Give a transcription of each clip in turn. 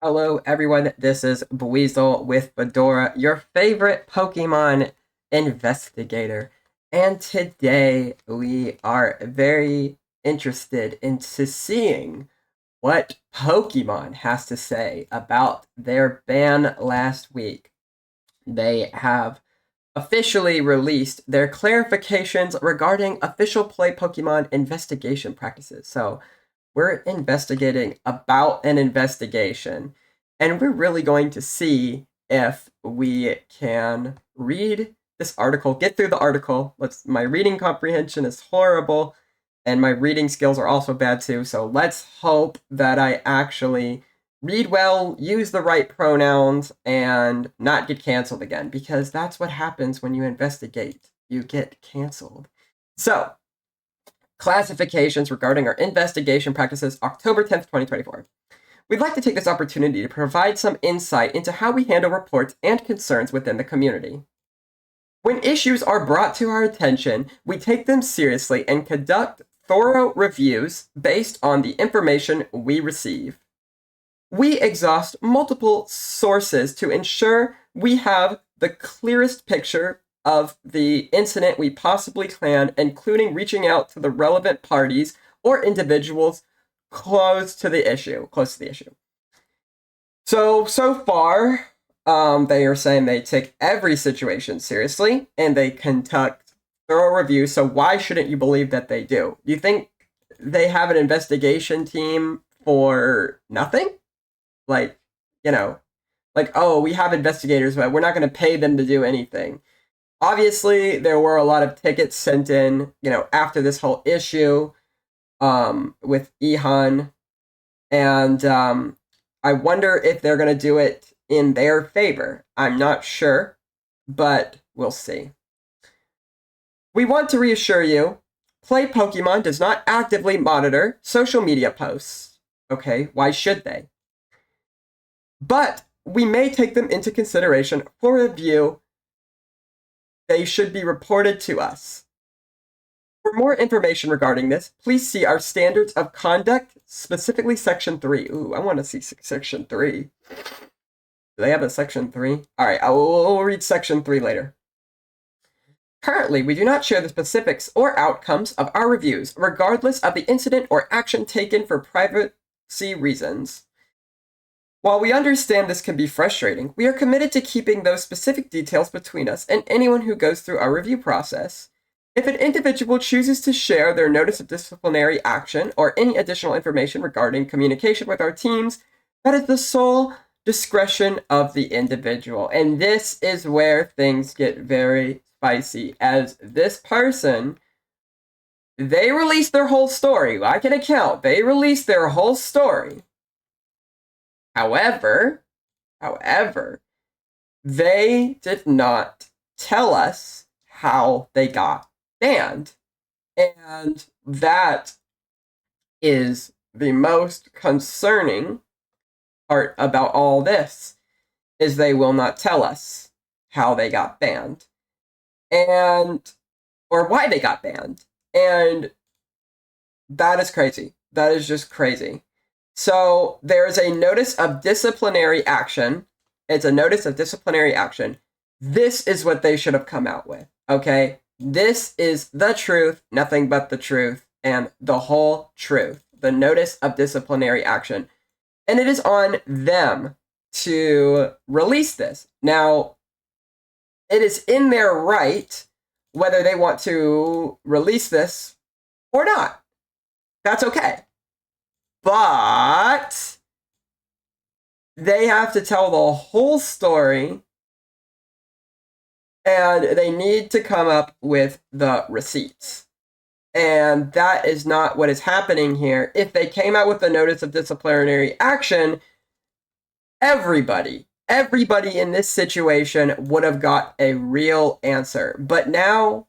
Hello, everyone. This is Buizel with Fedora, your favorite Pokemon investigator. And today we are very interested into seeing what Pokemon has to say about their ban last week. They have officially released their clarifications regarding official play Pokemon investigation practices. So, we're investigating about an investigation, and we're really going to see if we can read this article, get through the article. My reading comprehension is horrible, and my reading skills are also bad too, so let's hope that I actually read well, use the right pronouns, and not get canceled again, because that's what happens when you investigate. You get canceled. So, classifications regarding our investigation practices, October 10th, 2024. We'd like to take this opportunity to provide some insight into how we handle reports and concerns within the community. When issues are brought to our attention, we take them seriously and conduct thorough reviews based on the information we receive. We exhaust multiple sources to ensure we have the clearest picture of the incident we possibly can, including reaching out to the relevant parties or individuals close to the issue. So far, they are saying they take every situation seriously and they conduct thorough reviews. So why shouldn't you believe that they do? Do you think they have an investigation team for nothing? Oh, we have investigators, but we're not going to pay them to do anything. Obviously, there were a lot of tickets sent in, after this whole issue with Ihan. And I wonder if they're going to do it in their favor. I'm not sure, but we'll see. We want to reassure you, Play Pokemon does not actively monitor social media posts. Okay, why should they? But we may take them into consideration for review. They should be reported to us. For more information regarding this, please see our Standards of Conduct, specifically Section 3. Ooh, I want to see Section 3. Do they have a Section 3? Alright, we'll read Section 3 later. Currently, we do not share the specifics or outcomes of our reviews, regardless of the incident or action taken for privacy reasons. While we understand this can be frustrating, we are committed to keeping those specific details between us and anyone who goes through our review process. If an individual chooses to share their notice of disciplinary action or any additional information regarding communication with our teams, that is the sole discretion of the individual. And this is where things get very spicy, as this person, they released their whole story. I can account. They released their whole story. However, they did not tell us how they got banned. And that is the most concerning part about all this, is they will not tell us how they got banned. Or why they got banned. And that is crazy. That is just crazy. So there is a notice of disciplinary action. It's a notice of disciplinary action. This is what they should have come out with, okay? This is the truth, nothing but the truth, and the whole truth. The notice of disciplinary action. And it is on them to release this. Now, it is in their right whether they want to release this or not. That's okay. But they have to tell the whole story, and they need to come up with the receipts. And that is not what is happening here. If they came out with a notice of disciplinary action, everybody in this situation would have got a real answer. But now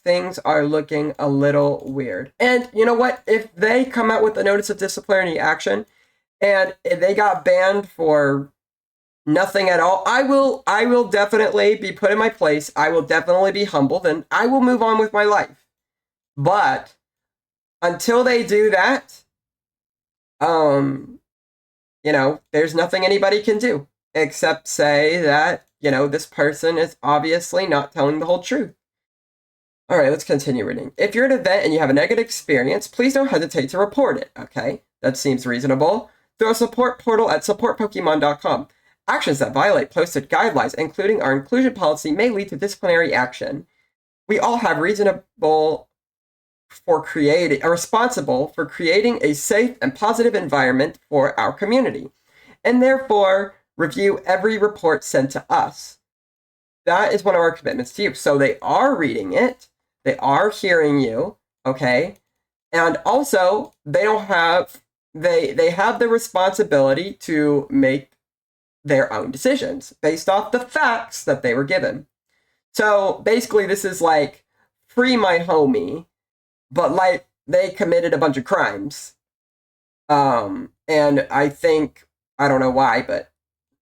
things are looking a little weird. And you know what? If they come out with a notice of disciplinary action and they got banned for nothing at all, I will definitely be put in my place. I will definitely be humbled, and I will move on with my life. But until they do that, there's nothing anybody can do except say that, this person is obviously not telling the whole truth. All right, let's continue reading. If you're at an event and you have a negative experience, please don't hesitate to report it. Okay, that seems reasonable. Through a support portal at supportpokemon.com. Actions that violate posted guidelines, including our inclusion policy, may lead to disciplinary action. We all have responsible for creating a safe and positive environment for our community, and therefore review every report sent to us. That is one of our commitments to you. So they are reading it, they are hearing you, okay? And also, they have the responsibility to make their own decisions based off the facts that they were given. So basically, this is like free my homie, but like they committed a bunch of crimes. And I don't know why, but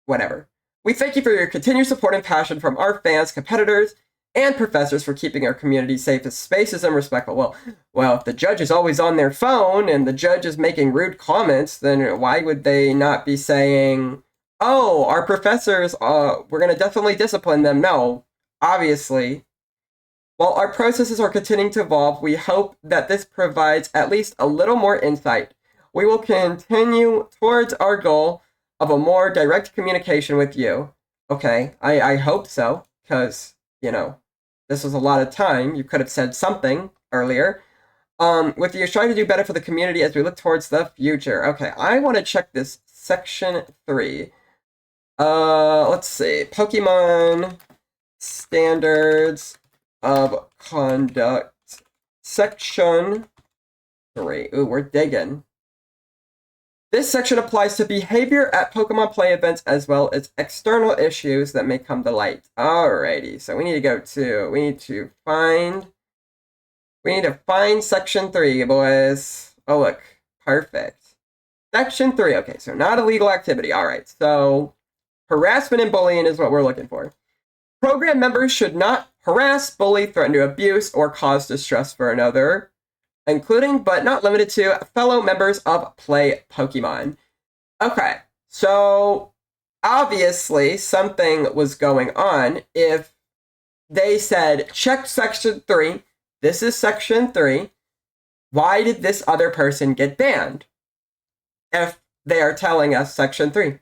whatever. We thank you for your continued support and passion from our fans, competitors, and professors for keeping our community safe as spaces and respectful. Well, if the judge is always on their phone and the judge is making rude comments, then why would they not be saying, oh, our professors, we're going to definitely discipline them? No, obviously. While our processes are continuing to evolve, we hope that this provides at least a little more insight. We will continue towards our goal of a more direct communication with you. Okay, I hope so, because, this was a lot of time. You could have said something earlier. With you trying to do better for the community as we look towards the future. Okay, I want to check this section 3. Let's see. Pokemon Standards of Conduct. Section 3. Ooh, we're digging. This section applies to behavior at Pokemon play events as well as external issues that may come to light. Alrighty, so we need to find section 3, boys. Oh, look, perfect. Section 3, okay, so not illegal activity. Alright, so harassment and bullying is what we're looking for. Program members should not harass, bully, threaten to abuse, or cause distress for another, including but not limited to fellow members of Play Pokemon. Okay, so obviously something was going on if they said, check section 3, this is section 3, why did this other person get banned? If they are telling us section 3.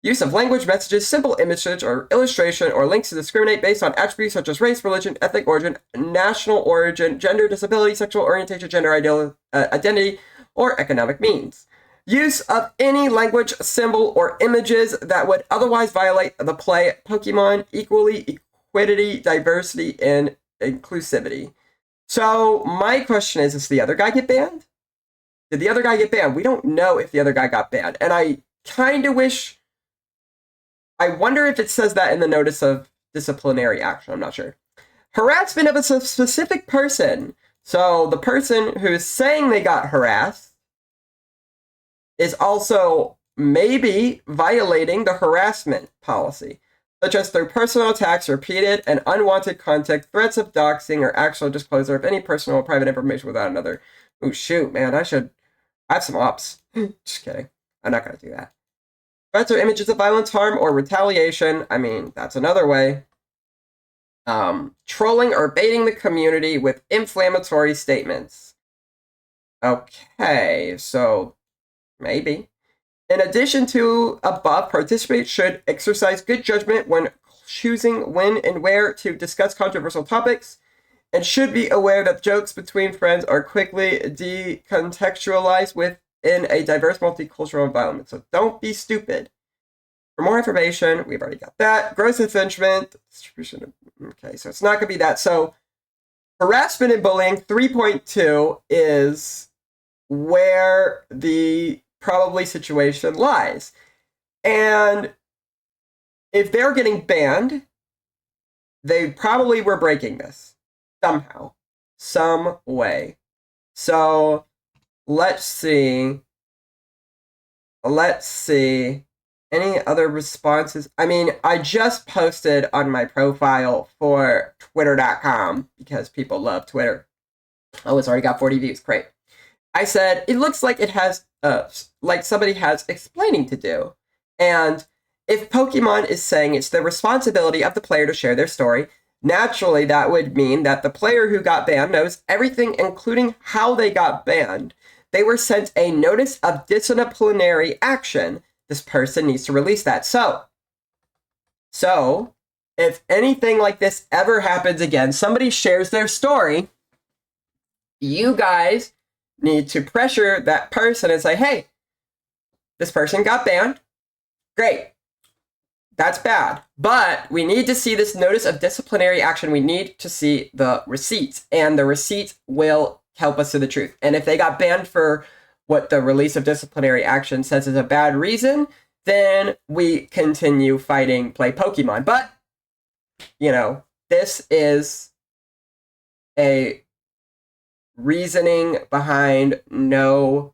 Use of language, messages, simple images, or illustration, or links to discriminate based on attributes such as race, religion, ethnic origin, national origin, gender, disability, sexual orientation, gender identity, or economic means. Use of any language, symbol, or images that would otherwise violate the play Pokemon equity, diversity, and inclusivity. So my question is, does the other guy get banned? Did the other guy get banned? We don't know if the other guy got banned. And I kind of wish... I wonder if it says that in the notice of disciplinary action. I'm not sure. Harassment of a specific person. So the person who's saying they got harassed is also maybe violating the harassment policy, such as through personal attacks, repeated and unwanted contact, threats of doxing, or actual disclosure of any personal or private information without another. Oh, shoot, man, I have some ops. Just kidding. I'm not going to do that. Threats or images of violence, harm, or retaliation. I mean, that's another way. Trolling or baiting the community with inflammatory statements. Okay, so maybe. In addition to above, participants should exercise good judgment when choosing when and where to discuss controversial topics, and should be aware that jokes between friends are quickly decontextualized within a diverse multicultural environment. So don't be stupid. For more information, we've already got that. Gross infringement, distribution. Okay, so it's not going to be that. So harassment and bullying 3.2 is where the probably situation lies. And if they're getting banned, they probably were breaking this somehow, some way. So let's see. Any other responses? I mean, I just posted on my profile for Twitter.com because people love Twitter. Oh, it's already got 40 views. Great. I said, it looks like it has, like somebody has explaining to do. And if Pokemon is saying it's the responsibility of the player to share their story, naturally that would mean that the player who got banned knows everything, including how they got banned. They were sent a notice of disciplinary action. This person needs to release that. So, if anything like this ever happens again, somebody shares their story, you guys need to pressure that person and say, hey, this person got banned. Great. That's bad. But we need to see this notice of disciplinary action. We need to see the receipts, and the receipts will help us to the truth. And if they got banned for what the release of disciplinary action says is a bad reason, then we continue fighting, play Pokemon. But, you know, this is a reasoning behind no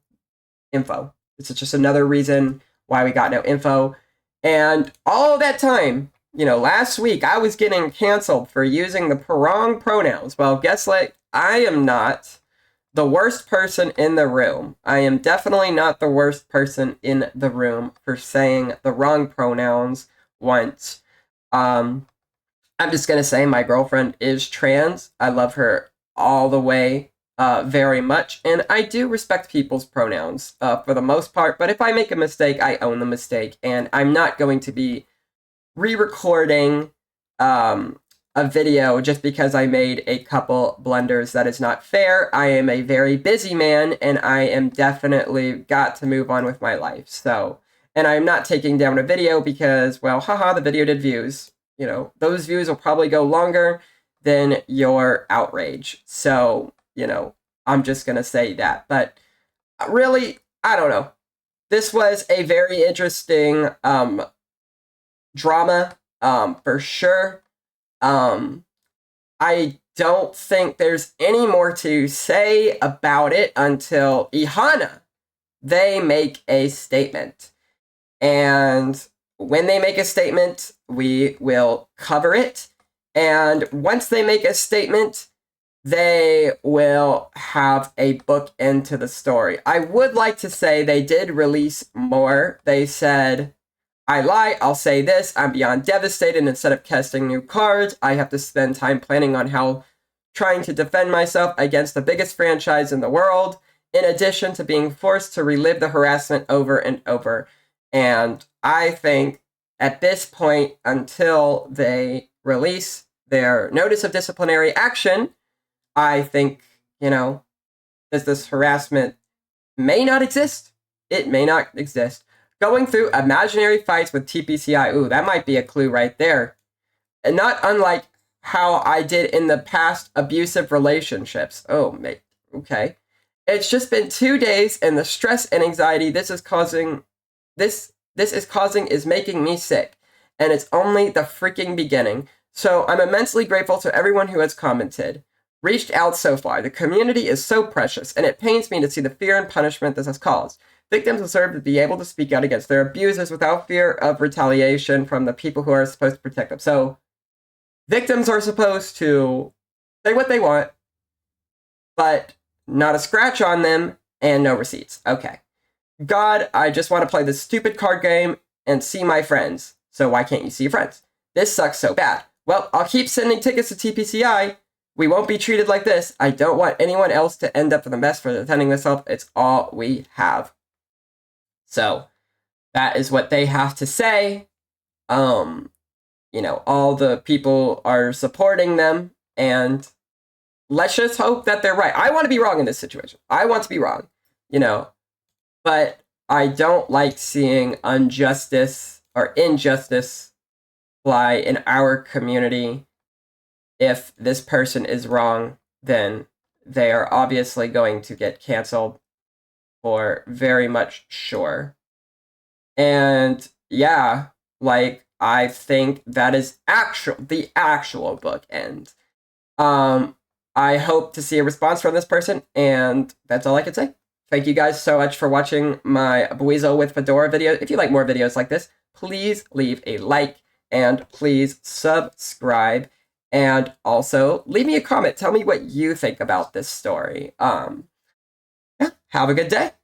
info. This is just another reason why we got no info. And all that time, you know, last week I was getting canceled for using the wrong pronouns. Well, guess what? I am not the worst person in the room. I am definitely not the worst person in the room for saying the wrong pronouns once. I'm just going to say my girlfriend is trans. I love her all the way, very much. And I do respect people's pronouns for the most part. But if I make a mistake, I own the mistake. And I'm not going to be re-recording a video just because I made a couple blunders. That is not fair. I am a very busy man, and I am definitely got to move on with my life. So, and I'm not taking down a video because, well, haha, the video did views. You know, those views will probably go longer than your outrage. So, you know, I'm just going to say that. But really, I don't know. This was a very interesting drama, for sure. I don't think there's any more to say about it until Ihana, they make a statement. And when they make a statement, we will cover it. And once they make a statement, they will have a book into the story. I would like to say they did release more. They said, I lie, I'll say this, I'm beyond devastated. Instead of casting new cards, I have to spend time planning on how trying to defend myself against the biggest franchise in the world, in addition to being forced to relive the harassment over and over. And I think at this point, until they release their notice of disciplinary action, I think, you know, this harassment may not exist. It may not exist. Going through imaginary fights with Tpci. Ooh, that might be a clue right there. And not unlike how I did in the past abusive relationships. Oh, mate. Okay. It's just been 2 days, and the stress and anxiety this is causing is making me sick. And it's only the freaking beginning. So I'm immensely grateful to everyone who has commented, reached out so far. The community is so precious, and it pains me to see the fear and punishment this has caused. Victims deserve to be able to speak out against their abusers without fear of retaliation from the people who are supposed to protect them. So, victims are supposed to say what they want, but not a scratch on them and no receipts. Okay. God, I just want to play this stupid card game and see my friends. So why can't you see your friends? This sucks so bad. Well, I'll keep sending tickets to TPCI. We won't be treated like this. I don't want anyone else to end up in the mess for defending themselves. It's all we have. So that is what they have to say. You know, all the people are supporting them, and let's just hope that they're right. I want to be wrong in this situation. I want to be wrong, you know, but I don't like seeing injustice or injustice fly in our community. If this person is wrong, then they are obviously going to get canceled for very much sure. And yeah, like, I think that is the actual book end. I hope to see a response from this person, and that's all I can say. Thank you guys so much for watching my Buizel with Fedora video. If you like more videos like this, please leave a like, and please subscribe, and also leave me a comment. Tell me what you think about this story. Yeah, Have a good day.